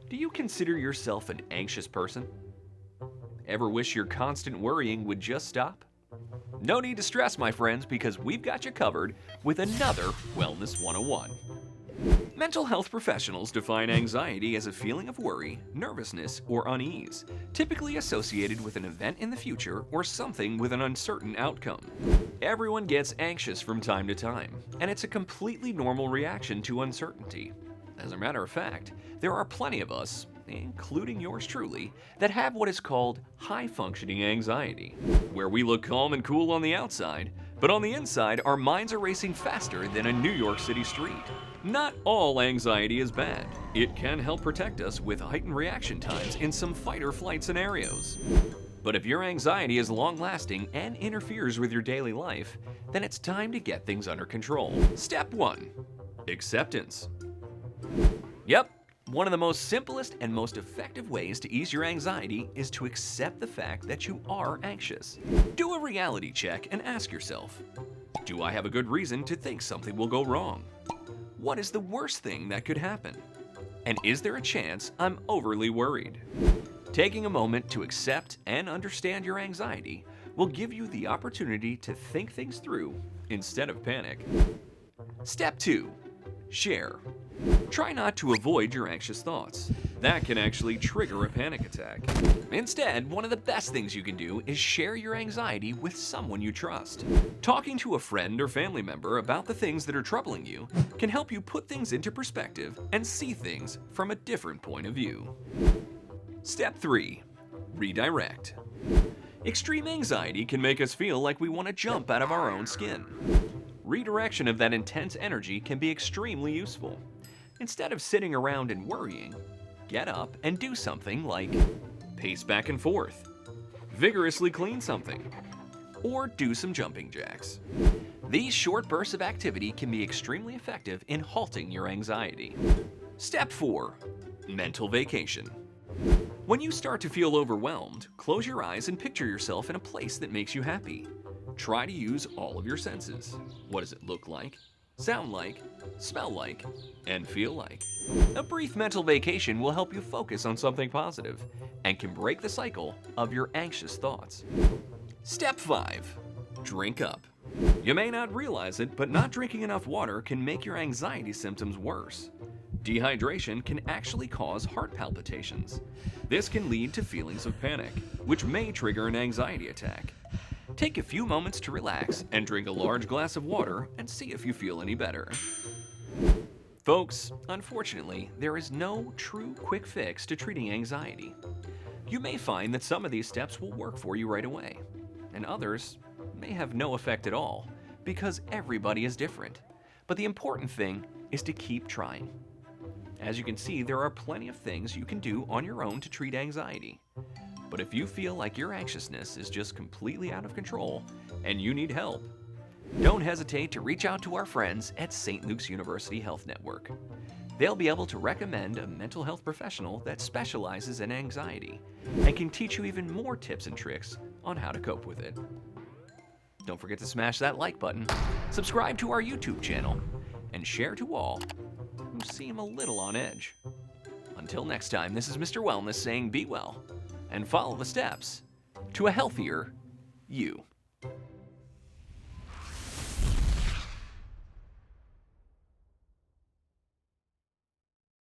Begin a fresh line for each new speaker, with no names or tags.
Do you consider yourself an anxious person? Ever wish your constant worrying would just stop? No need to stress, my friends, because we've got you covered with another Wellness 101. Mental health professionals define anxiety as a feeling of worry, nervousness, or unease, typically associated with an event in the future or something with an uncertain outcome. Everyone gets anxious from time to time, and it's a completely normal reaction to uncertainty. As a matter of fact, there are plenty of us, including yours truly, that have what is called high-functioning anxiety, where we look calm and cool on the outside, but on the inside our minds are racing faster than a New York City street. Not all anxiety is bad. It can help protect us with heightened reaction times in some fight-or-flight scenarios. But if your anxiety is long-lasting and interferes with your daily life, then it's time to get things under control. Step 1. Acceptance. Yep, one of the most simplest and most effective ways to ease your anxiety is to accept the fact that you are anxious. Do a reality check and ask yourself, do I have a good reason to think something will go wrong? What is the worst thing that could happen? And is there a chance I'm overly worried? Taking a moment to accept and understand your anxiety will give you the opportunity to think things through instead of panic. Step 2. Share. Try not to avoid your anxious thoughts. That can actually trigger a panic attack. Instead, one of the best things you can do is share your anxiety with someone you trust. Talking to a friend or family member about the things that are troubling you can help you put things into perspective and see things from a different point of view. Step 3. Redirect. Extreme anxiety can make us feel like we want to jump out of our own skin. Redirection of that intense energy can be extremely useful. Instead of sitting around and worrying, get up and do something like pace back and forth, vigorously clean something, or do some jumping jacks. These short bursts of activity can be extremely effective in halting your anxiety. Step 4. Mental vacation. When you start to feel overwhelmed, close your eyes and picture yourself in a place that makes you happy. Try to use all of your senses. What does it look like, sound like, smell like, and feel like? A brief mental vacation will help you focus on something positive and can break the cycle of your anxious thoughts. Step 5. Drink up. You may not realize it, but not drinking enough water can make your anxiety symptoms worse. Dehydration can actually cause heart palpitations. This can lead to feelings of panic, which may trigger an anxiety attack. Take a few moments to relax and drink a large glass of water and see if you feel any better. Folks, unfortunately, there is no true quick fix to treating anxiety. You may find that some of these steps will work for you right away, and others may have no effect at all, because everybody is different. But the important thing is to keep trying. As you can see, there are plenty of things you can do on your own to treat anxiety. But if you feel like your anxiousness is just completely out of control and you need help, don't hesitate to reach out to our friends at St. Luke's University Health Network. They'll be able to recommend a mental health professional that specializes in anxiety and can teach you even more tips and tricks on how to cope with it. Don't forget to smash that like button, subscribe to our YouTube channel, and share to all who seem a little on edge. Until next time, this is Mr. Wellness saying be well and follow the steps to a healthier you.